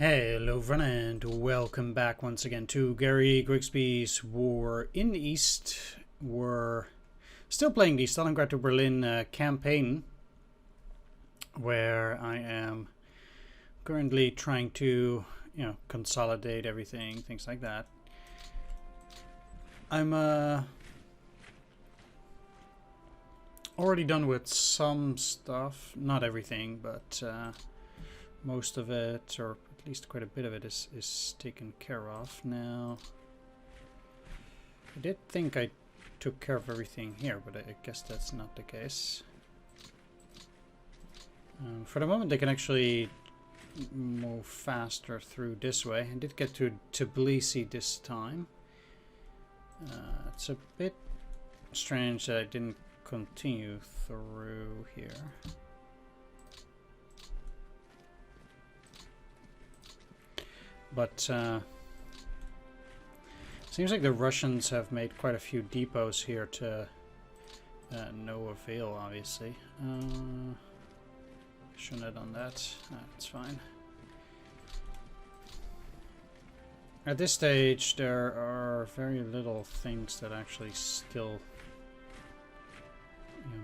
Hello everyone and welcome back once again to Gary Grigsby's War in the East. We're still playing the Stalingrad to Berlin campaign, where I am currently trying to, consolidate everything, things like that. I'm already done with some stuff, not everything, but most of it, or at least quite a bit of it, is taken care of now. I did think I took care of everything here, but I guess that's not the case. For the moment, they can actually move faster through this way. I did get to Tbilisi this time. It's a bit strange that I didn't continue through here. But seems like the Russians have made quite a few depots here to no avail, obviously. Shouldn't have done that. That's fine. At this stage, there are very little things that actually still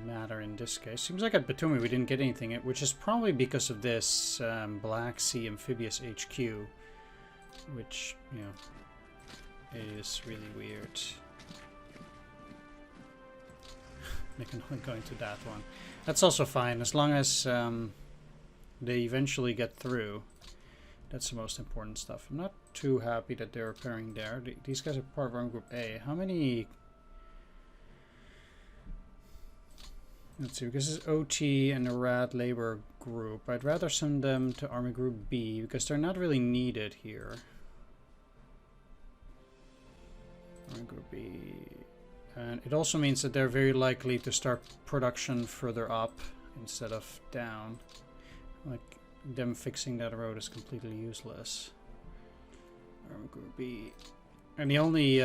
matter in this case. Seems like at Batumi we didn't get anything, which is probably because of this Black Sea Amphibious HQ. Which, is really weird. They can only go into that one. That's also fine, as long as they eventually get through. That's the most important stuff. I'm not too happy that they're repairing there. These guys are part of Army Group A. How many... Let's see, because it's OT and a RAD labor group. I'd rather send them to Army Group B, because they're not really needed here. Army Group B. And it also means that they're very likely to start production further up instead of down. Like, them fixing that road is completely useless. Army Group B. And the only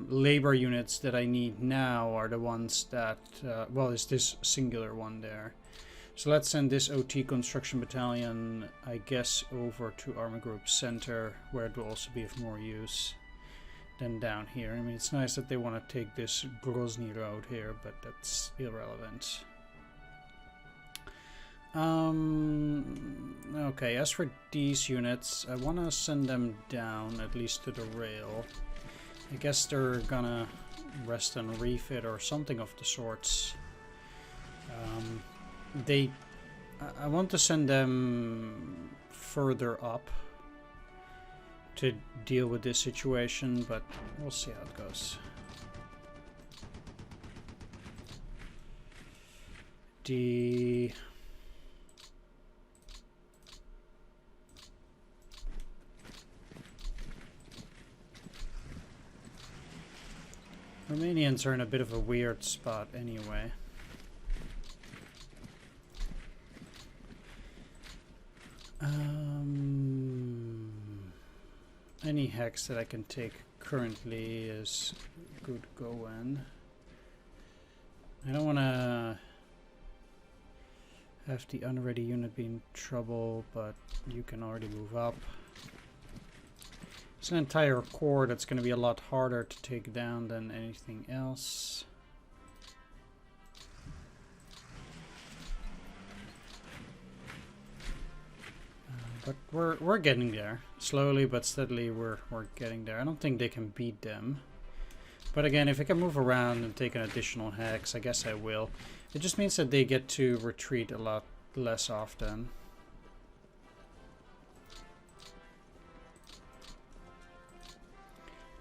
labor units that I need now are the ones that, well, is this singular one there. So let's send this OT construction battalion, I guess, over to Army Group Center, where it will also be of more use than down here. I mean, it's nice that they want to take this Grozny road here, but that's irrelevant. Okay, as for these units, I want to send them down, at least to the rail. I guess they're gonna rest and refit or something of the sorts. I want to send them further up to deal with this situation, but we'll see how it goes. The... Romanians are in a bit of a weird spot anyway. Any hex that I can take currently is good going. I don't want to have the unready unit be in trouble, but you can already move up. It's an entire core that's going to be a lot harder to take down than anything else. But we're getting there. Slowly but steadily we're getting there. I don't think they can beat them. But again, if I can move around and take an additional hex, I guess I will. It just means that they get to retreat a lot less often.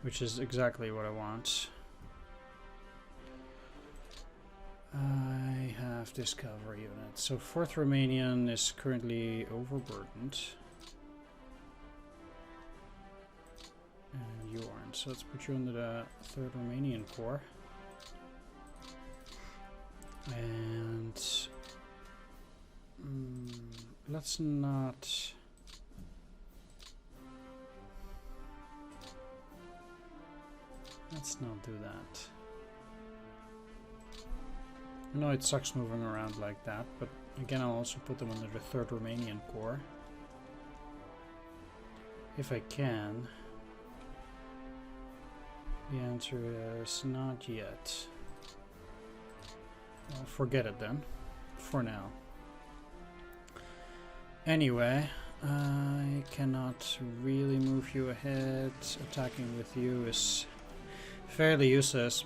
Which is exactly what I want. I have this cavalry unit. So 4th Romanian is currently overburdened. And you aren't. So let's put you under the 3rd Romanian Corps. And let's not... Let's not do that. I know it sucks moving around like that, but again I'll also put them under the 3rd Romanian Corps. If I can. The answer is not yet. Well, forget it then, for now. Anyway, I cannot really move you ahead. Attacking with you is fairly useless.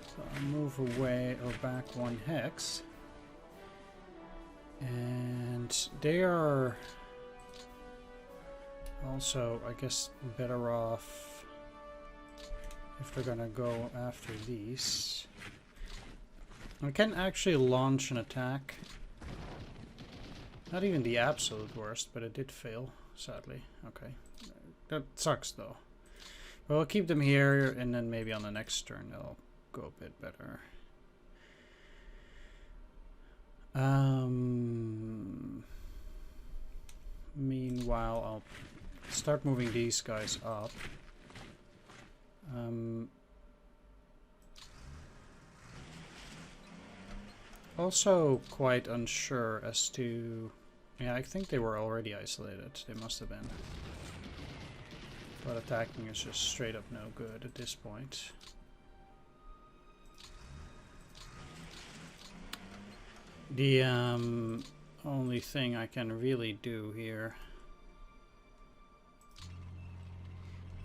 So I'll move away or back 1 hex. And they are also, I guess, better off if they're gonna go after these. I can actually launch an attack. Not even the absolute worst, but it did fail, sadly. Okay. That sucks, though. But we'll keep them here, and then maybe on the next turn they'll go a bit better. Meanwhile, I'll start moving these guys up. Also quite unsure as to... Yeah, I think they were already isolated. They must have been. But attacking is just straight up no good at this point. The only thing I can really do here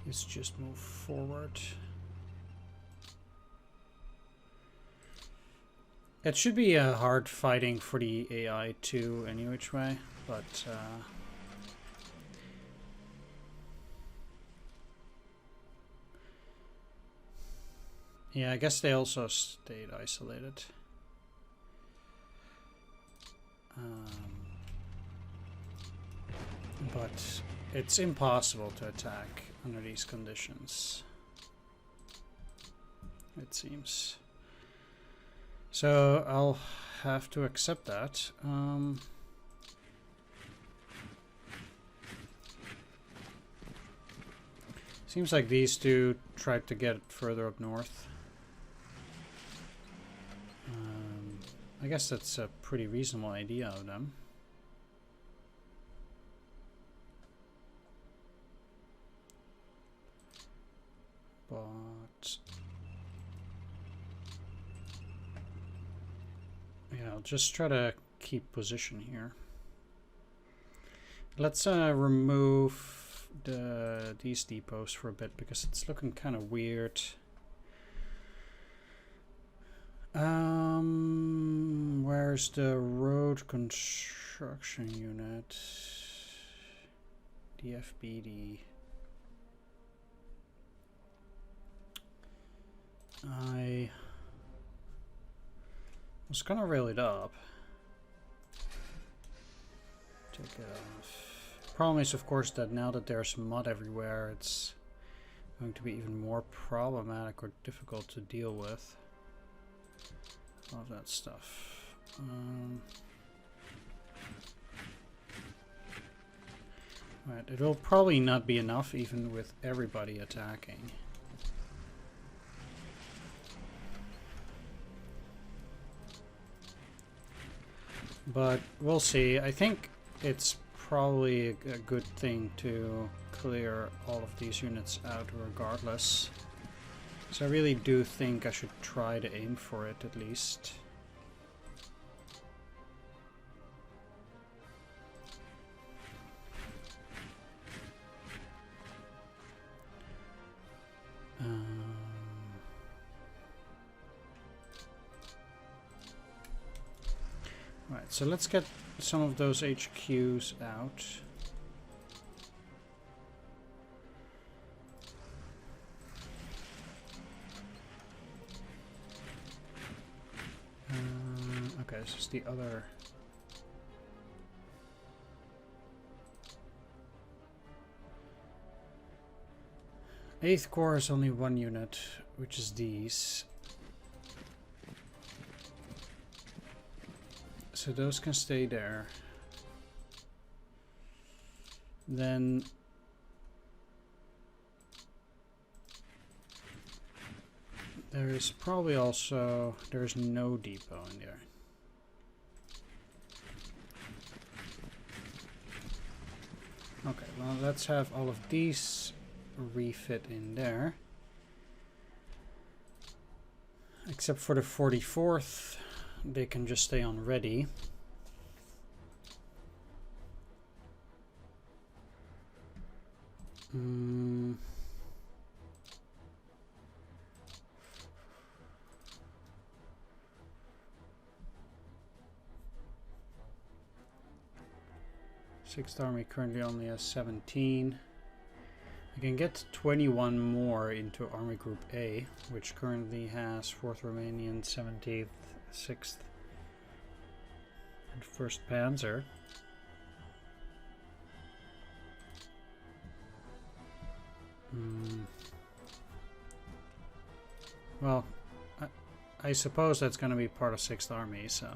is just move forward. It should be hard fighting for the AI too, any which way, but yeah, I guess they also stayed isolated. But it's impossible to attack under these conditions, it seems. So I'll have to accept that. Seems like these two tried to get further up north. I guess that's a pretty reasonable idea of them. But yeah, I'll just try to keep position here. Let's remove these depots for a bit because it's looking kind of weird. Where's the road construction unit? DFBD. I was gonna rail it up. Take it off. Problem is, of course, that now that there's mud everywhere, it's going to be even more problematic or difficult to deal with. All of that stuff. Right, it will probably not be enough even with everybody attacking. But we'll see. I think it's probably a good thing to clear all of these units out regardless. So I really do think I should try to aim for it at least. Right, so let's get some of those HQs out. Okay, this is the other. Eighth Corps is only one unit, which is these. So those can stay there. Then there is probably also, there's no depot in there. Okay, well, let's have all of these refit in there. Except for the 44th, they can just stay on ready. Sixth Army currently only has 17. I can get 21 more into Army Group A, which currently has 4th Romanian, 17th, 6th, and 1st Panzer. Well, I suppose that's going to be part of 6th Army, so...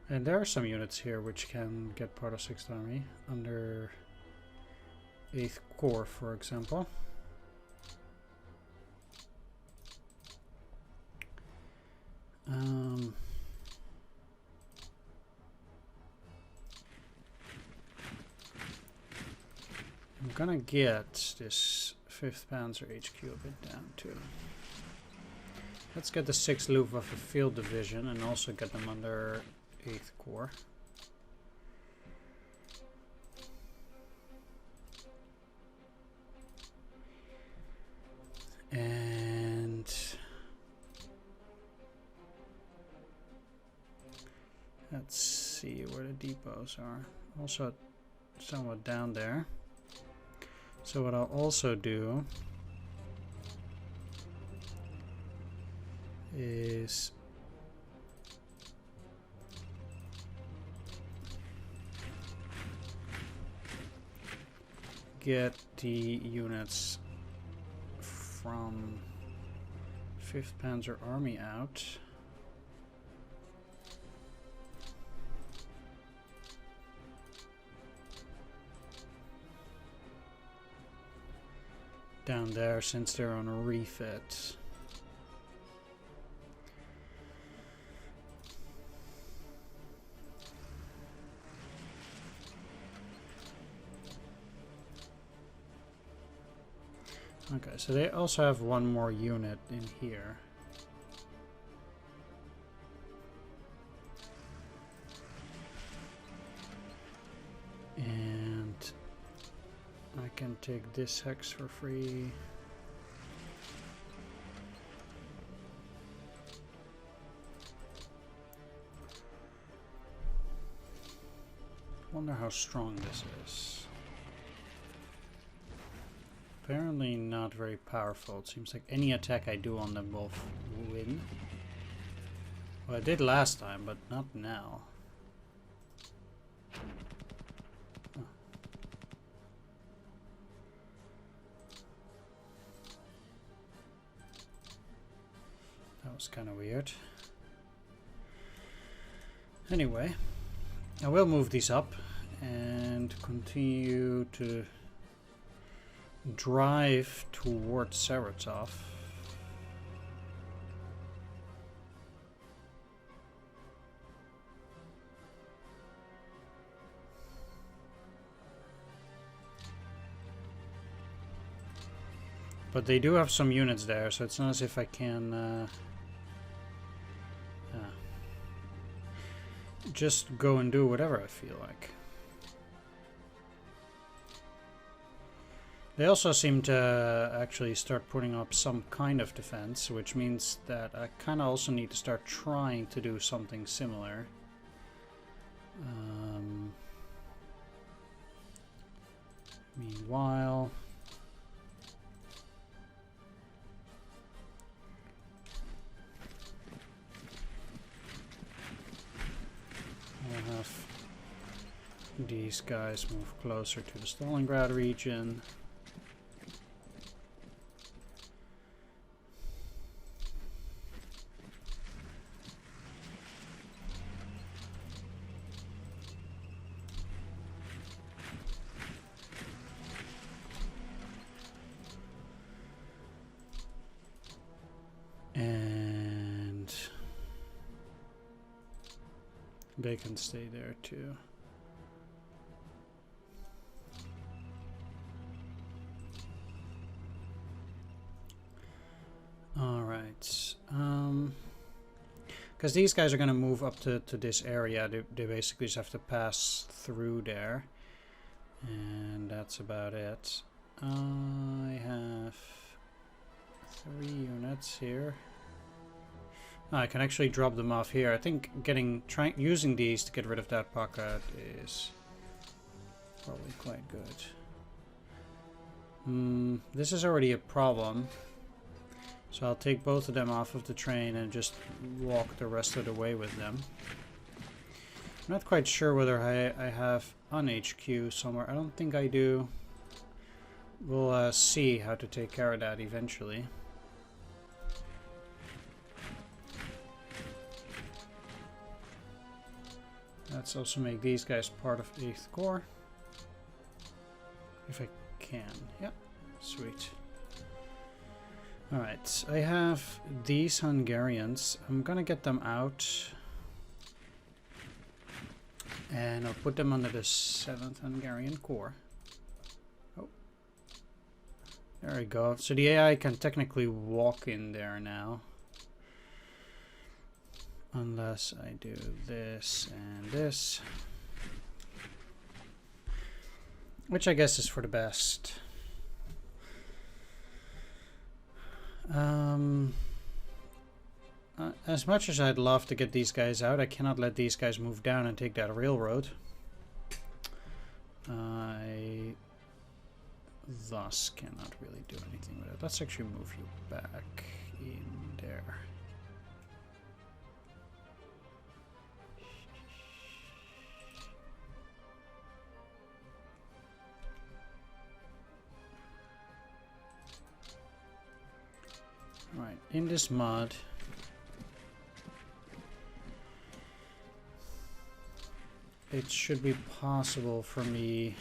And there are some units here which can get part of 6th Army, under 8th Corps, for example. I'm gonna get this 5th Panzer HQ a bit down too. Let's get the 6th Luftwaffe Field Division and also get them under 8th Corps. And let's see where the depots are. Also somewhat down there. So what I'll also do is get the units from 5th Panzer Army out. Down there, since they're on a refit. Okay, so they also have one more unit in here. And I can take this hex for free. Wonder how strong this is. Apparently not very powerful. It seems like any attack I do on them will win. Well, I did last time, but not now. Oh. That was kind of weird. Anyway, I will move these up and continue to drive towards Saratov. But they do have some units there, so it's not as if I can just go and do whatever I feel like. They also seem to actually start putting up some kind of defense, which means that I kind of also need to start trying to do something similar. Meanwhile, I'll have these guys move closer to the Stalingrad region. they can stay there too. Alright. Because these guys are going to move up to this area. They basically just have to pass through there. And that's about it. I have 3 units here. Oh, I can actually drop them off here. I think using these to get rid of that pocket is probably quite good. This is already a problem. So I'll take both of them off of the train and just walk the rest of the way with them. I'm not quite sure whether I have an HQ somewhere. I don't think I do. We'll see how to take care of that eventually. Let's also make these guys part of 8th Corps. If I can. Yep. Sweet. Alright, I have these Hungarians. I'm gonna get them out. And I'll put them under the 7th Hungarian Corps. Oh. There we go. So the AI can technically walk in there now. Unless I do this and this. Which I guess is for the best. As much as I'd love to get these guys out, I cannot let these guys move down and take that railroad. I thus cannot really do anything with it. Let's actually move you back in there. Right, in this mod, it should be possible for me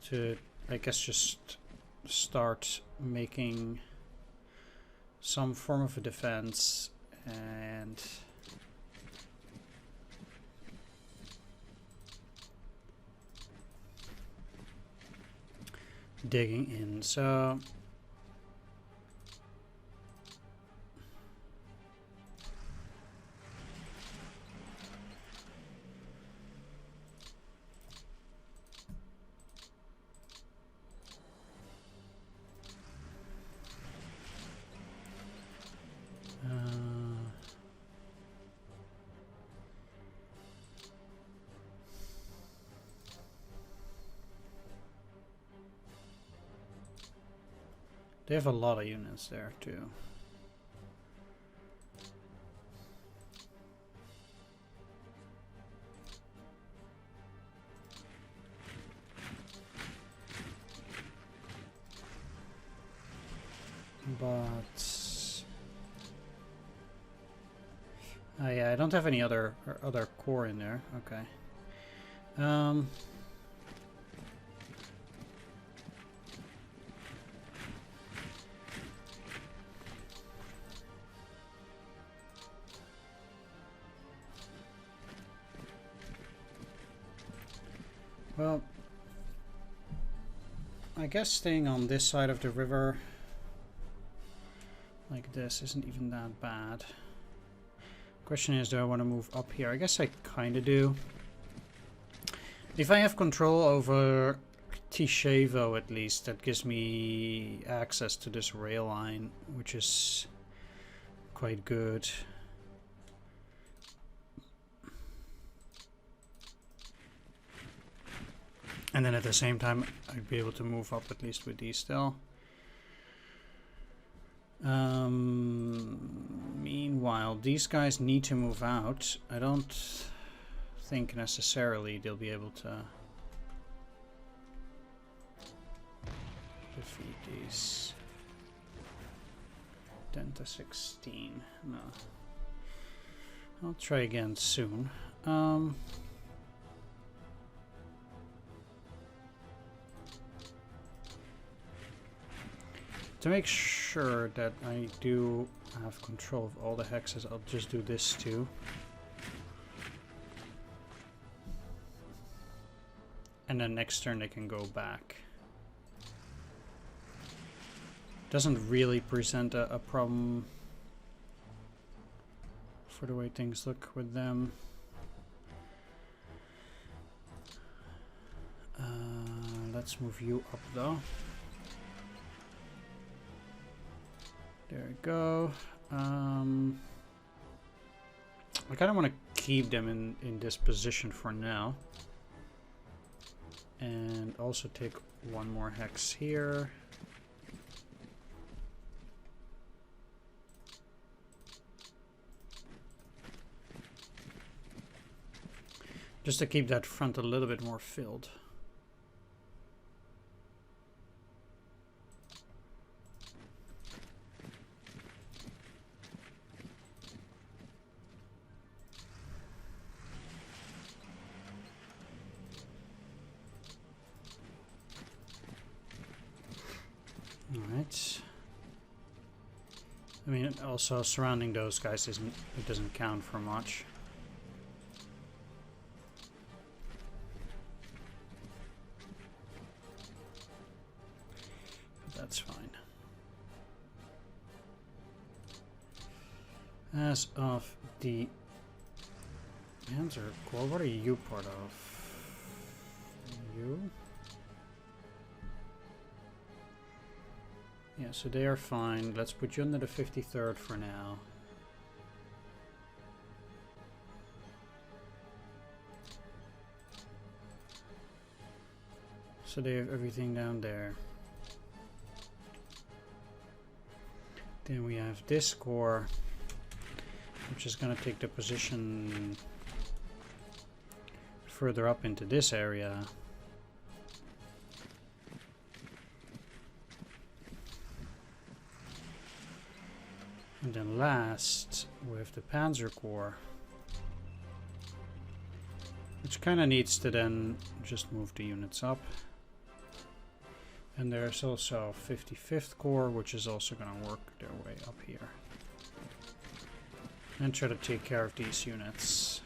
to, I guess, just start making some form of a defense and digging in. So they have a lot of units there too. But yeah, I don't have any other core in there. Okay. Well, I guess staying on this side of the river like this isn't even that bad. Question is, do I want to move up here? I guess I kind of do. If I have control over Tishevo, at least, that gives me access to this rail line, which is quite good. And then at the same time, I'd be able to move up at least with these still. Meanwhile, these guys need to move out. I don't think necessarily they'll be able to defeat these. 10 to 16. No. I'll try again soon. To make sure that I do have control of all the hexes, I'll just do this too. and then next turn they can go back. Doesn't really present a problem for the way things look with them. Let's move you up though. There we go. I kind of want to keep them in this position for now. And also take one more hex here. Just to keep that front a little bit more filled. Alright. I mean, also surrounding those guys doesn't count for much. That's fine. As of the Panzer Corps, what are you part of? You? Yeah, so they are fine. Let's put you under the 53rd for now. So they have everything down there. Then we have this corps, which is going to take the position further up into this area. And then last, we have the Panzer Corps, which kind of needs to then just move the units up. And there's also 55th Corps, which is also going to work their way up here. And try to take care of these units.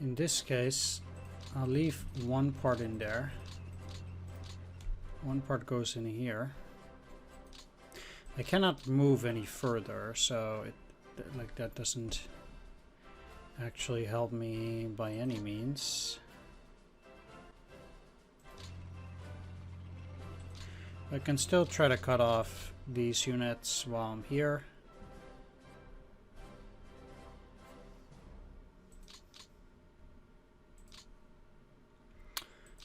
In this case, I'll leave one part in there. One part goes in here. I cannot move any further, so like that doesn't actually help me by any means. I can still try to cut off these units while I'm here.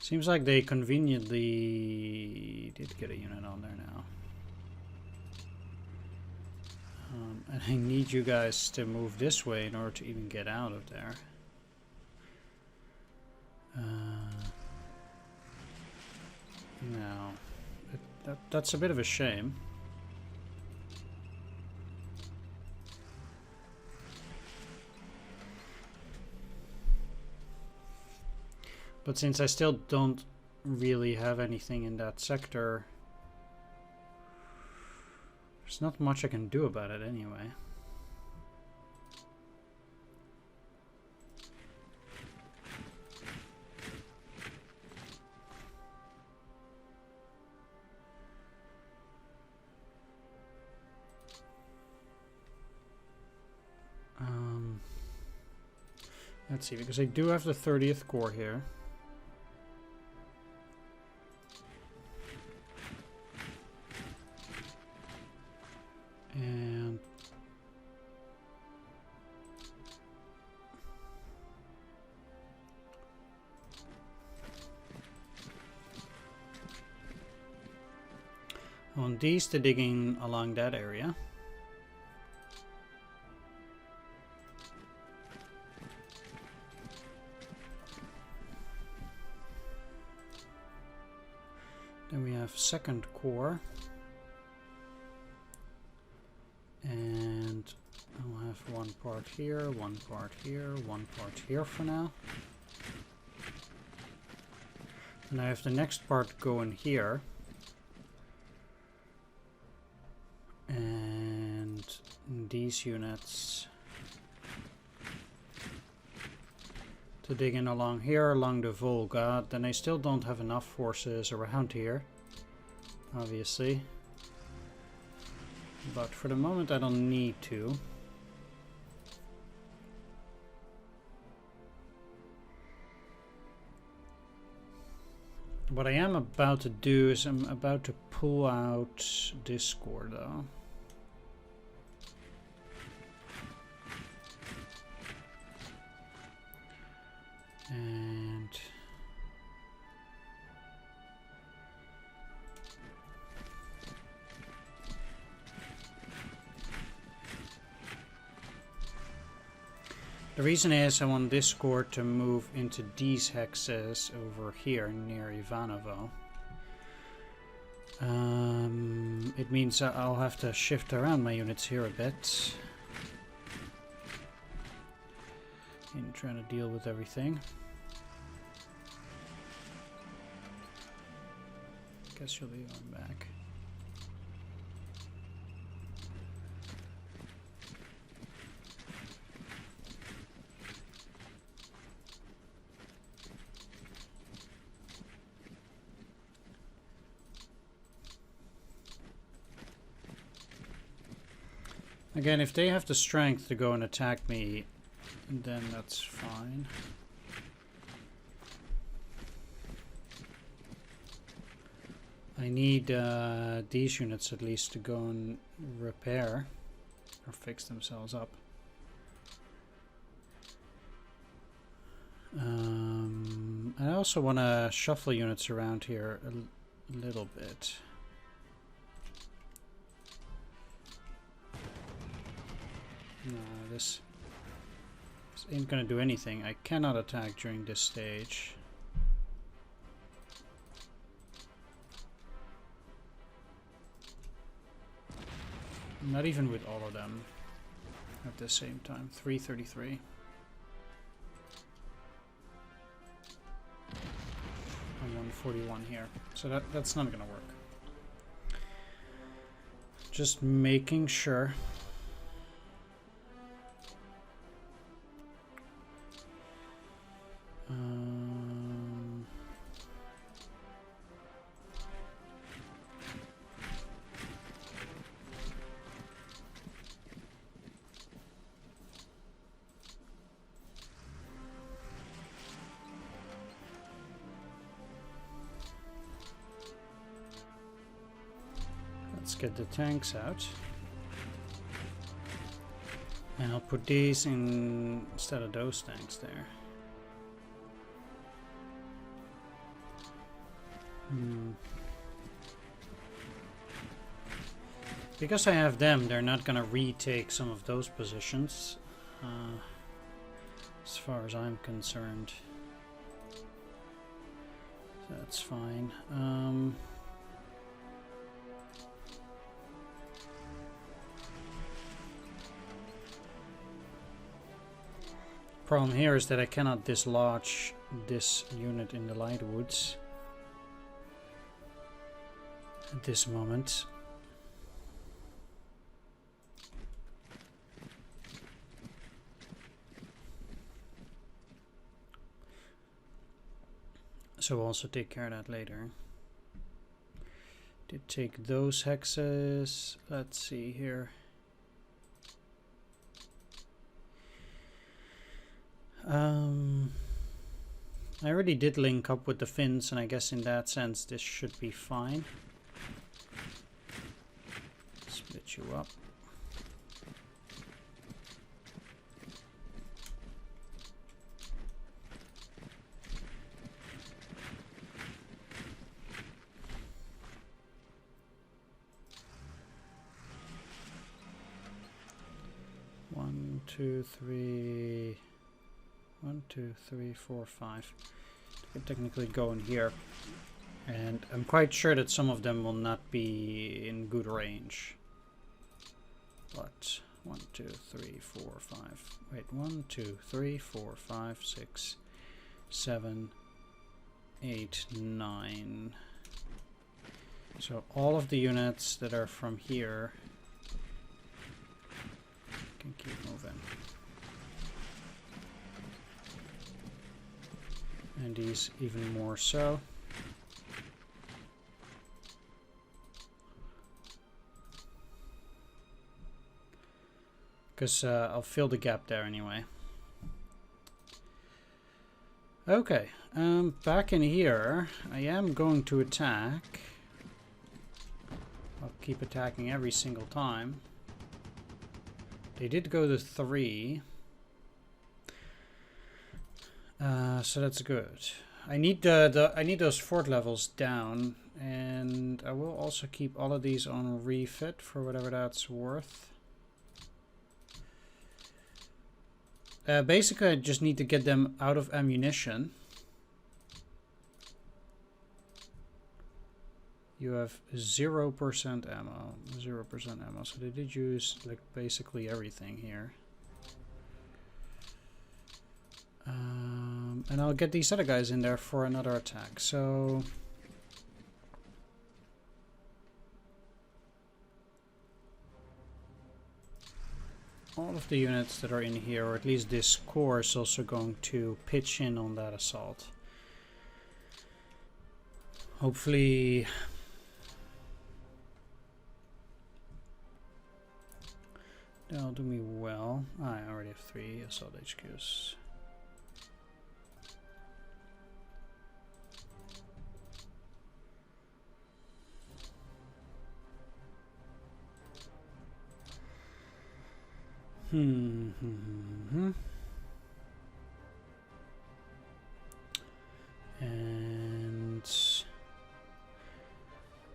Seems like they conveniently did get a unit on there now. And I need you guys to move this way in order to even get out of there. No. That's a bit of a shame. But since I still don't really have anything in that sector, there's not much I can do about it anyway. Let's see, because I do have the 30th Corps here. And on these, to digging along that area. Then we have 2nd Corps. And one part here, one part here, one part here for now. And I have the next part going here. And these units to dig in along here, along the Volga. Then I still don't have enough forces around here, obviously. But for the moment I don't need to. What I am about to do is I'm about to pull out this core though. And the reason is I want this core to move into these hexes over here near Ivanovo. It means I'll have to shift around my units here a bit in trying to deal with everything. Guess you'll be going back. Again, if they have the strength to go and attack me, then that's fine. I need these units at least to go and repair or fix themselves up. I also want to shuffle units around here a little bit. No, this ain't gonna do anything. I cannot attack during this stage. Not even with all of them at the same time. 333. And 141 here. So that's not gonna work. Just making sure. Let's get the tanks out. And I'll put these in instead of those tanks there. Because I have them, they're not gonna retake some of those positions, as far as I'm concerned. That's fine. Problem here is that I cannot dislodge this unit in the light woods at this moment. So we'll also take care of that later. Did take those hexes. Let's see here. I already did link up with the Finns, and I guess in that sense this should be fine. Split you up. One, two, three. 1, 2, 3, 4, 5. Could technically go in here, and I'm quite sure that some of them will not be in good range, but 1, 2, 3, 4, 5. Wait, 1, 2, 3, 4, 5, 6, 7, 8, 9. So all of the units that are from here can keep moving. And these even more so. Because I'll fill the gap there anyway. Okay, back in here, I am going to attack. I'll keep attacking every single time. They did go to 3. So that's good. I need I need those fort levels down, and I will also keep all of these on refit for whatever that's worth. Basically, I just need to get them out of ammunition. You have 0% ammo. 0% ammo. So they did use like basically everything here. And I'll get these other guys in there for another attack. So all of the units that are in here, or at least this core, is also going to pitch in on that assault. Hopefully that'll do me well. I already have 3 assault HQs. And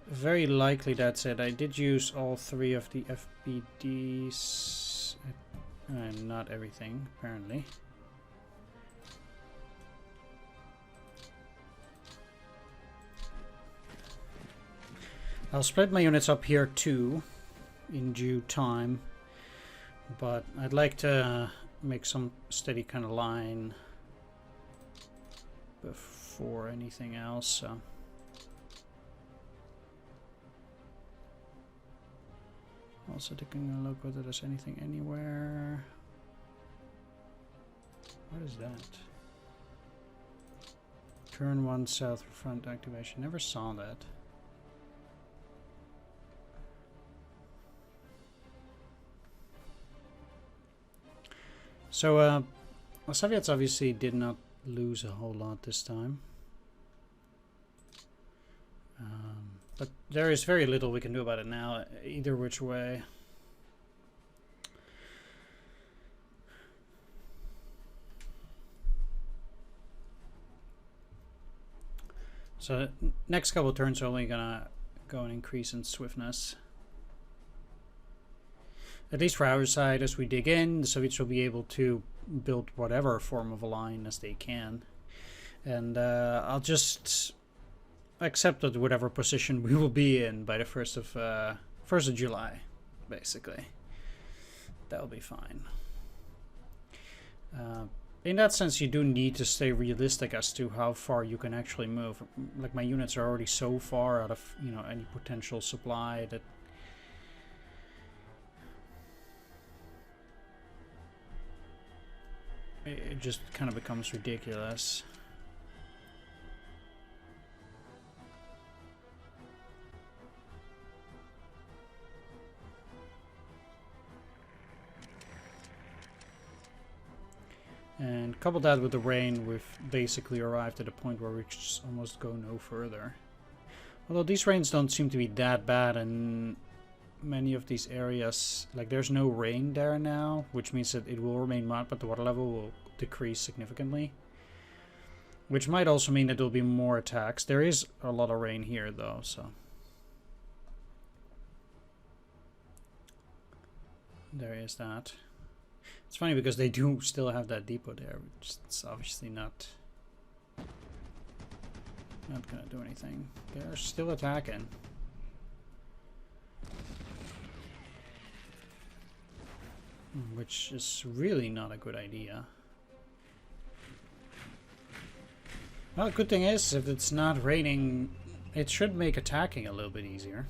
very likely that's it. I did use all 3 of the FBDs. Not everything, apparently. I'll split my units up here too in due time. But I'd like to make some steady kind of line before anything else. So. Also taking a look whether there's anything anywhere. What is that? Turn 1 south front activation. Never saw that. So, the Soviets obviously did not lose a whole lot this time. But there is very little we can do about it now, either which way. So, next couple of turns are only gonna go and increase in swiftness. At least for our side, as we dig in, the Soviets will be able to build whatever form of a line as they can. And I'll just accept that whatever position we will be in by the 1st of July, basically. That'll be fine. In that sense, you do need to stay realistic as to how far you can actually move. Like, my units are already so far out of, you know, any potential supply that it just kind of becomes ridiculous. And couple that with the rain, we've basically arrived at a point where we just almost go no further. Although these rains don't seem to be that bad in many of these areas. Like, there's no rain there now, which means that it will remain mud, but the water level will decrease significantly. Which might also mean that there'll be more attacks. There is a lot of rain here though, so. There is that. It's funny because they do still have that depot there, which is obviously not gonna do anything. They're still attacking. which is really not a good idea. Well, the good thing is, if it's not raining, it should make attacking a little bit easier.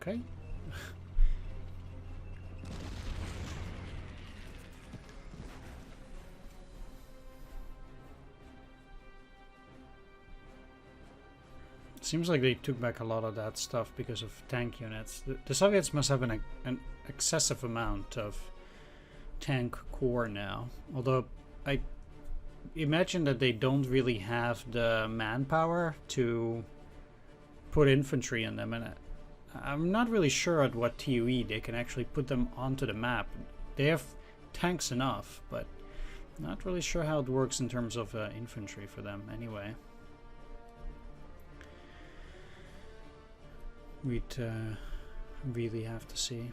Okay. Seems like they took back a lot of that stuff because of tank units. The Soviets must have an excessive amount of tank core now. Although I imagine that they don't really have the manpower to put infantry in them, and I'm not really sure at what TUE they can actually put them onto the map. They have tanks enough, but not really sure how it works in terms of infantry for them anyway. We'd really have to see.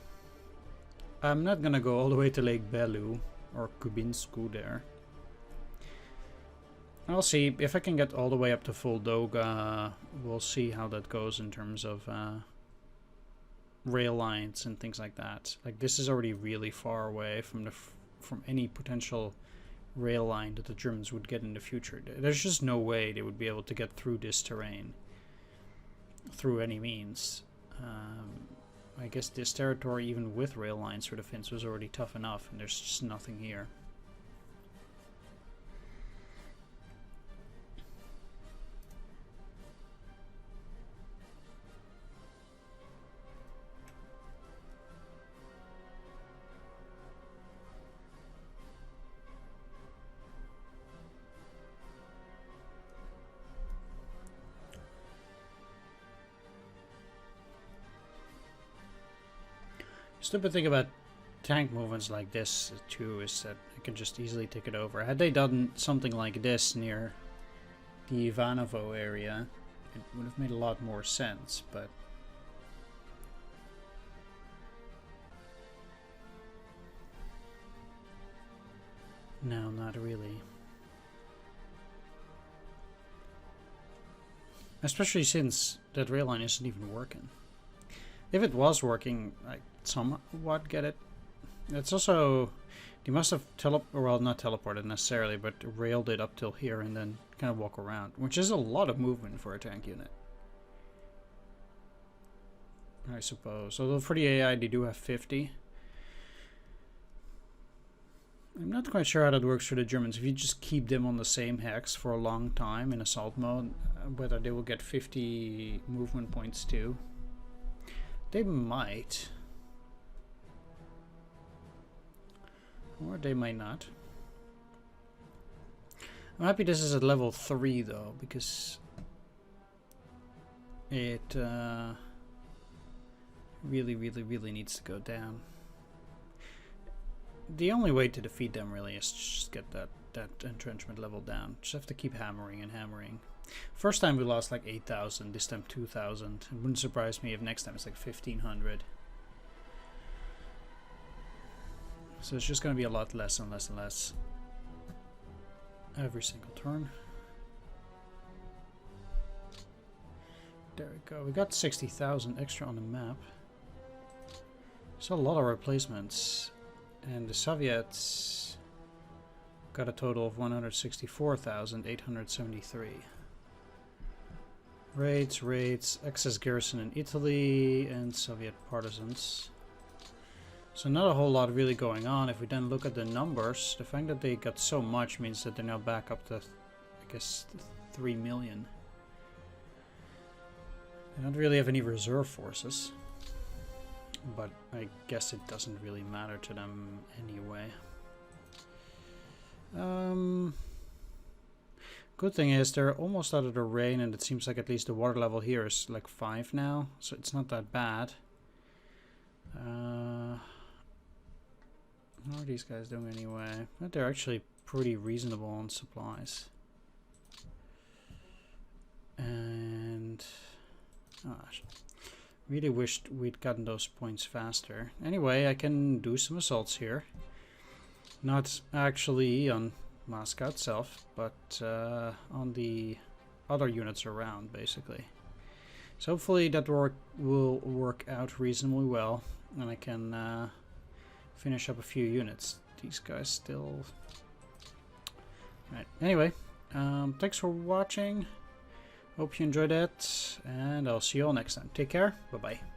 I'm not gonna go all the way to Lake Belu or Kubinsku there. I'll see if I can get all the way up to Voldoga. We'll see how that goes in terms of rail lines and things like that. Like, this is already really far away from from any potential rail line that the Germans would get in the future. There's just no way they would be able to get through this terrain through any means. I guess this territory, even with rail lines for the Finns, was already tough enough, and there's just nothing here. Stupid thing about tank movements like this too is that I can just easily take it over. Had they done something like this near the Ivanovo area, it would have made a lot more sense, but no, not really. Especially since that rail line isn't even working. If it was working, I somewhat get it. It's also, they must have well, not teleported necessarily, but railed it up till here and then kind of walk around, which is a lot of movement for a tank unit, I suppose. Although for the AI, they do have 50. I'm not quite sure how that works for the Germans. If you just keep them on the same hex for a long time in assault mode, whether they will get 50 movement points too. They might. Or they might not. I'm happy this is at level 3 though, because it really needs to go down. The only way to defeat them really is to just get that entrenchment level down. Just have to keep hammering and hammering. First time we lost like 8,000, this time 2,000. It wouldn't surprise me if next time it's like 1,500. So it's just going to be a lot less and less and less every single turn. There we go. We got 60,000 extra on the map. So a lot of replacements. And the Soviets got a total of 164,873. Raids, excess garrison in Italy, and Soviet partisans. So not a whole lot really going on. If we then look at the numbers, the fact that they got so much means that they're now back up to, I guess, 3 million. They don't really have any reserve forces, but I guess it doesn't really matter to them anyway. Good thing is they're almost out of the rain, and it seems like at least the water level here is like 5 now, so it's not that bad. How are these guys doing anyway? But they're actually pretty reasonable on supplies. Gosh. Really wished we'd gotten those points faster. Anyway, I can do some assaults here. Not actually on Moscow itself, but on the other units around, basically. So hopefully that will work out reasonably well, and I can finish up a few units. These guys still... Right, anyway, thanks for watching. Hope you enjoyed it, and I'll see you all next time. Take care, bye-bye.